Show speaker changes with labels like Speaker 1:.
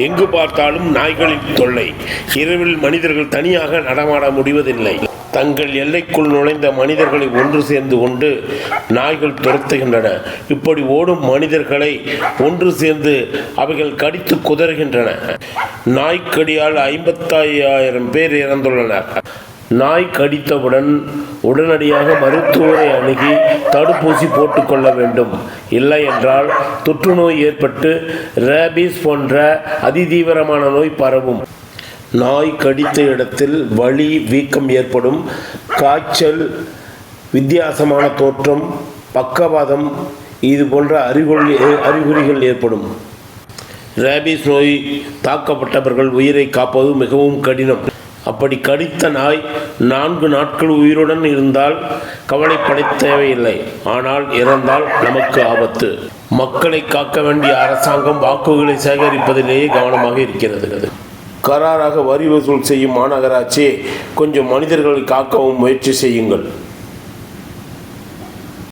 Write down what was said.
Speaker 1: எங்கு பார்த்தாலும் நாய்களின் தொல்லை. இரவில் மனிதர்கள் தனியாக நடமாட முடிவதில்லை. தங்கள் எல்லைக்குள் நுழைந்த மனிதர்களை ஒன்று சேர்ந்து கொண்டு நாய்கள் துரத்துகின்றன. இப்படி ஓடும் மனிதர்களை ஒன்று சேர்ந்து அவைகள் கடித்து குதறுகின்றன. நாய்க்கடியால் 55,000 பேர் இறந்துள்ளனர். நாய் கடித்தவுடன் உடனடியாக மருத்துவரை அணுகி தடுப்பூசி போட்டுக்கொள்ள வேண்டும். இல்லை என்றால் தொற்றுநோய் ஏற்பட்டு ரேபீஸ் போன்ற அதிதீவிரமான நோய் பரவும். நாய் கடித்த இடத்தில் வலி, வீக்கம் ஏற்படும். காய்ச்சல், வித்தியாசமான தோற்றம், பக்கவாதம் இது போன்ற அறிகுறிகள் ஏற்படும். ரேபீஸ் நோய் தாக்கப்பட்டவர்கள் உயிரை காப்பது மிகவும் கடினம். அப்படி கடித்த நாய் 4 நாட்கள் உயிருடன் இருந்தால் கவலைப்பட தேவையில்லை. ஆனால் இறந்தால் நமக்கு ஆபத்து. மக்களை காக்க வேண்டிய அரசாங்கம் வாக்குகளை சேகரிப்பதிலேயே கவனமாக இருக்கிறது. கராராக வரி வசூல் செய்யும் மாநகராட்சி கொஞ்சம் மனிதர்களை காக்கவும் முயற்சி செய்யுங்கள்.